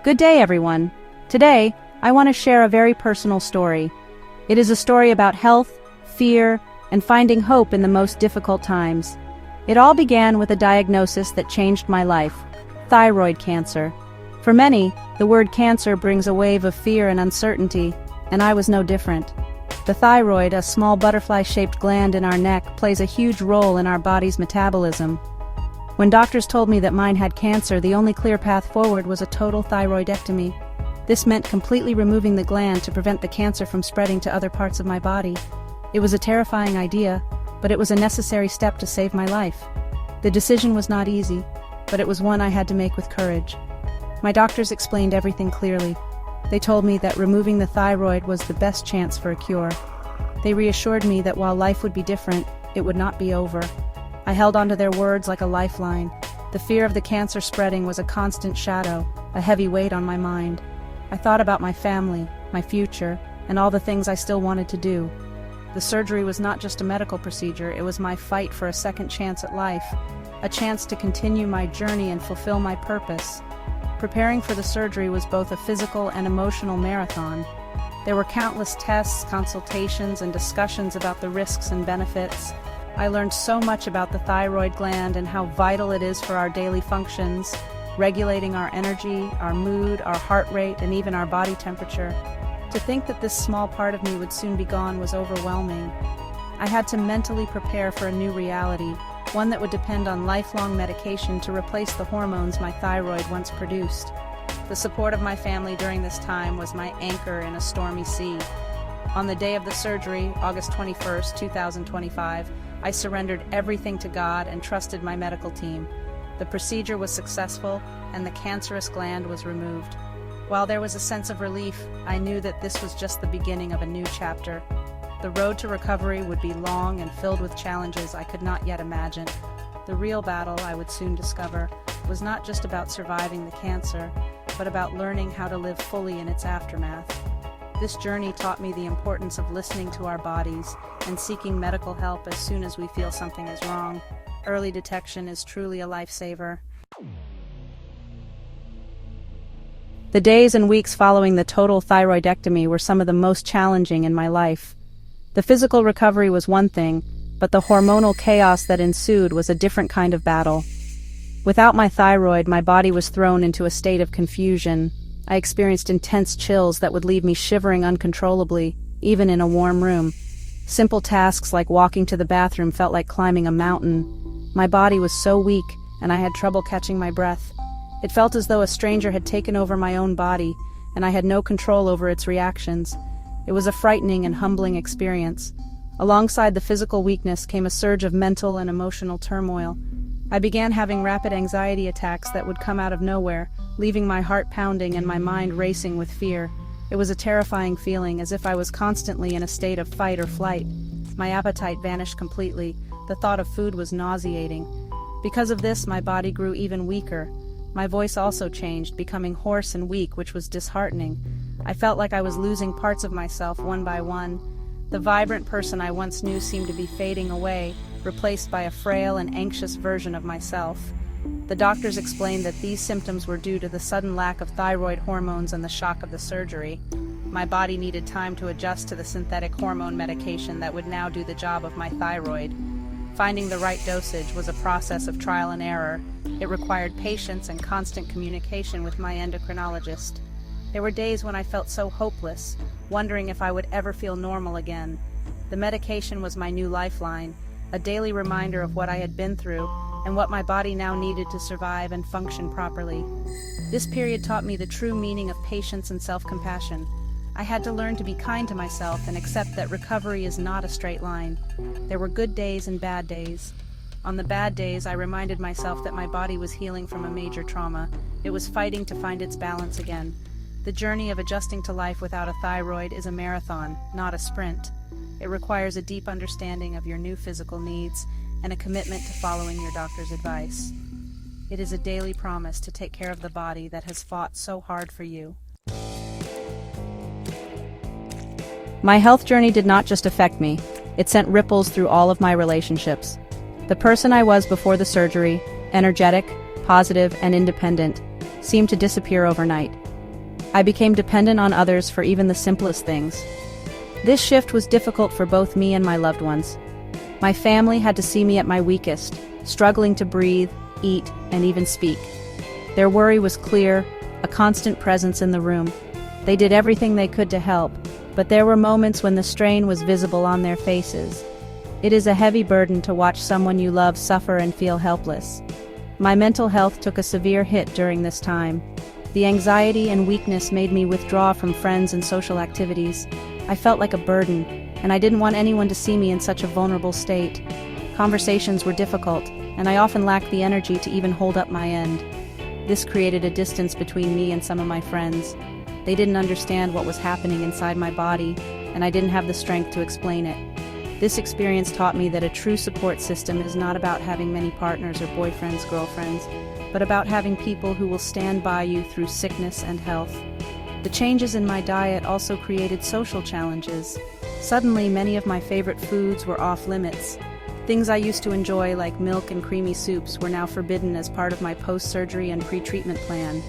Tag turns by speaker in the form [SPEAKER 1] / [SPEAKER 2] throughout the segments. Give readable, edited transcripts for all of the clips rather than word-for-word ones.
[SPEAKER 1] Good day, everyone. Today, I want to share a very personal story. It is a story about health, fear, and finding hope in the most difficult times. It all began with a diagnosis that changed my life: thyroid cancer. For many, the word cancer brings a wave of fear and uncertainty, and I was no different. The thyroid, a small butterfly-shaped gland in our neck, plays a huge role in our body's metabolism. When doctors told me that mine had cancer, the only clear path forward was a total thyroidectomy. This meant completely removing the gland to prevent the cancer from spreading to other parts of my body. It was a terrifying idea, but it was a necessary step to save my life. The decision was not easy, but it was one I had to make with courage. My doctors explained everything clearly. They told me that removing the thyroid was the best chance for a cure. They reassured me that while life would be different, it would not be over. I held onto their words like a lifeline. The fear of the cancer spreading was a constant shadow, a heavy weight on my mind. I thought about my family, my future, and all the things I still wanted to do. The surgery was not just a medical procedure, it was my fight for a second chance at life, a chance to continue my journey and fulfill my purpose. Preparing for the surgery was both a physical and emotional marathon. There were countless tests, consultations, and discussions about the risks and benefits. I learned so much about the thyroid gland and how vital it is for our daily functions, regulating our energy, our mood, our heart rate, and even our body temperature. To think that this small part of me would soon be gone was overwhelming. I had to mentally prepare for a new reality, one that would depend on lifelong medication to replace the hormones my thyroid once produced. The support of my family during this time was my anchor in a stormy sea. On the day of the surgery, August 21st, 2025, I surrendered everything to God and trusted my medical team. The procedure was successful, and the cancerous gland was removed. While there was a sense of relief, I knew that this was just the beginning of a new chapter. The road to recovery would be long and filled with challenges I could not yet imagine. The real battle, I would soon discover, was not just about surviving the cancer, but about learning how to live fully in its aftermath. This journey taught me the importance of listening to our bodies and seeking medical help as soon as we feel something is wrong. Early detection is truly a lifesaver. The days and weeks following the total thyroidectomy were some of the most challenging in my life. The physical recovery was one thing, but the hormonal chaos that ensued was a different kind of battle. Without my thyroid, my body was thrown into a state of confusion. I experienced intense chills that would leave me shivering uncontrollably, even in a warm room. Simple tasks like walking to the bathroom felt like climbing a mountain. My body was so weak, and I had trouble catching my breath. It felt as though a stranger had taken over my own body, and I had no control over its reactions. It was a frightening and humbling experience. Alongside the physical weakness came a surge of mental and emotional turmoil. I began having rapid anxiety attacks that would come out of nowhere, leaving my heart pounding and my mind racing with fear. It was a terrifying feeling, as if I was constantly in a state of fight or flight. My appetite vanished completely. The thought of food was nauseating. Because of this, my body grew even weaker. My voice also changed, becoming hoarse and weak, which was disheartening. I felt like I was losing parts of myself one by one. The vibrant person I once knew seemed to be fading away, replaced by a frail and anxious version of myself. The doctors explained that these symptoms were due to the sudden lack of thyroid hormones and the shock of the surgery. My body needed time to adjust to the synthetic hormone medication that would now do the job of my thyroid. Finding the right dosage was a process of trial and error. It required patience and constant communication with my endocrinologist. There were days when I felt so hopeless, wondering if I would ever feel normal again. The medication was my new lifeline, a daily reminder of what I had been through and what my body now needed to survive and function properly. This period taught me the true meaning of patience and self-compassion. I had to learn to be kind to myself and accept that recovery is not a straight line. There were good days and bad days. On the bad days, I reminded myself that my body was healing from a major trauma. It was fighting to find its balance again. The journey of adjusting to life without a thyroid is a marathon, not a sprint. It requires a deep understanding of your new physical needs and a commitment to following your doctor's advice. It is a daily promise to take care of the body that has fought so hard for you. My health journey did not just affect me, it sent ripples through all of my relationships. The person I was before the surgery, energetic, positive, and independent, seemed to disappear overnight. I became dependent on others for even the simplest things. This shift was difficult for both me and my loved ones. My family had to see me at my weakest, struggling to breathe, eat, and even speak. Their worry was clear, a constant presence in the room. They did everything they could to help, but there were moments when the strain was visible on their faces. It is a heavy burden to watch someone you love suffer and feel helpless. My mental health took a severe hit during this time. The anxiety and weakness made me withdraw from friends and social activities. I felt like a burden, and I didn't want anyone to see me in such a vulnerable state. Conversations were difficult, and I often lacked the energy to even hold up my end. This created a distance between me and some of my friends. They didn't understand what was happening inside my body, and I didn't have the strength to explain it. This experience taught me that a true support system is not about having many partners or boyfriends, girlfriends, but about having people who will stand by you through sickness and health. The changes in my diet also created social challenges. Suddenly, many of my favorite foods were off limits. Things I used to enjoy, like milk and creamy soups, were now forbidden as part of my post-surgery and pre-treatment plan.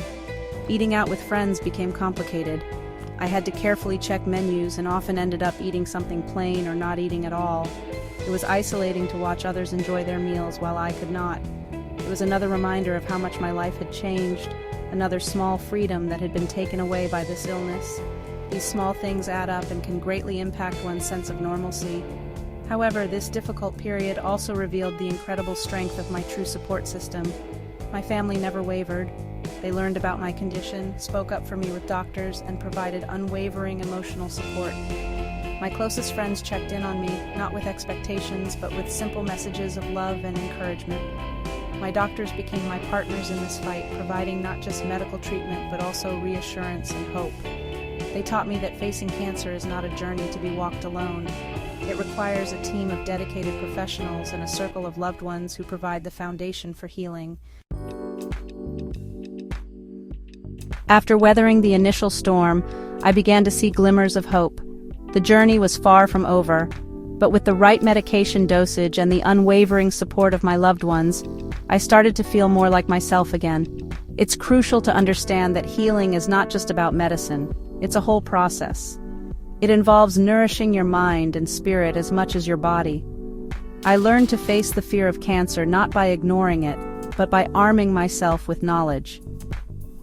[SPEAKER 1] Eating out with friends became complicated. I had to carefully check menus and often ended up eating something plain or not eating at all. It was isolating to watch others enjoy their meals while I could not. It was another reminder of how much my life had changed, another small freedom that had been taken away by this illness. These small things add up and can greatly impact one's sense of normalcy. However, this difficult period also revealed the incredible strength of my true support system. My family never wavered. They learned about my condition, spoke up for me with doctors, and provided unwavering emotional support. My closest friends checked in on me, not with expectations, but with simple messages of love and encouragement. My doctors became my partners in this fight, providing not just medical treatment, but also reassurance and hope. They taught me that facing cancer is not a journey to be walked alone. It requires a team of dedicated professionals and a circle of loved ones who provide the foundation for healing. After weathering the initial storm, I began to see glimmers of hope. The journey was far from over, but with the right medication dosage and the unwavering support of my loved ones, I started to feel more like myself again. It's crucial to understand that healing is not just about medicine, it's a whole process. It involves nourishing your mind and spirit as much as your body. I learned to face the fear of cancer not by ignoring it, but by arming myself with knowledge.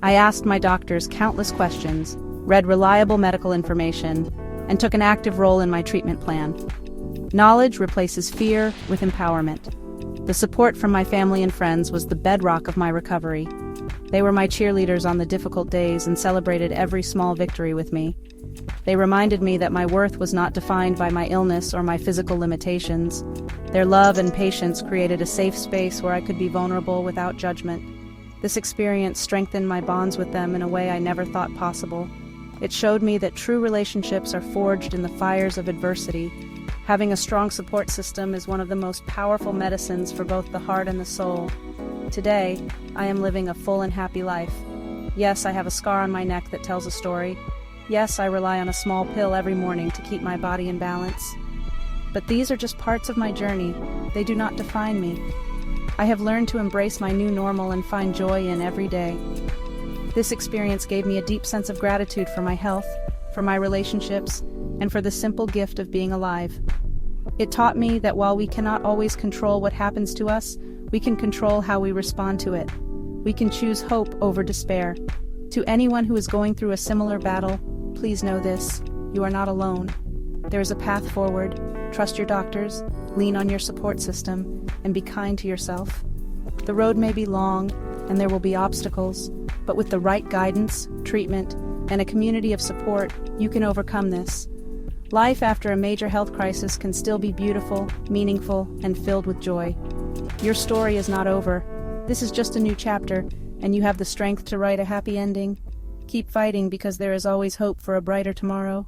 [SPEAKER 1] I asked my doctors countless questions, read reliable medical information, and took an active role in my treatment plan. Knowledge replaces fear with empowerment. The support from my family and friends was the bedrock of my recovery. They were my cheerleaders on the difficult days and celebrated every small victory with me. They reminded me that my worth was not defined by my illness or my physical limitations. Their love and patience created a safe space where I could be vulnerable without judgment. This experience strengthened my bonds with them in a way I never thought possible. It showed me that true relationships are forged in the fires of adversity. Having a strong support system is one of the most powerful medicines for both the heart and the soul. Today, I am living a full and happy life. Yes, I have a scar on my neck that tells a story. Yes, I rely on a small pill every morning to keep my body in balance. But these are just parts of my journey. They do not define me. I have learned to embrace my new normal and find joy in every day. This experience gave me a deep sense of gratitude for my health, for my relationships, and for the simple gift of being alive. It taught me that while we cannot always control what happens to us, we can control how we respond to it. We can choose hope over despair. To anyone who is going through a similar battle, please know this: you are not alone. There is a path forward. Trust your doctors, lean on your support system, and be kind to yourself. The road may be long, and there will be obstacles, but with the right guidance, treatment, and a community of support, you can overcome this. Life after a major health crisis can still be beautiful, meaningful, and filled with joy. Your story is not over. This is just a new chapter, and you have the strength to write a happy ending. Keep fighting, because there is always hope for a brighter tomorrow.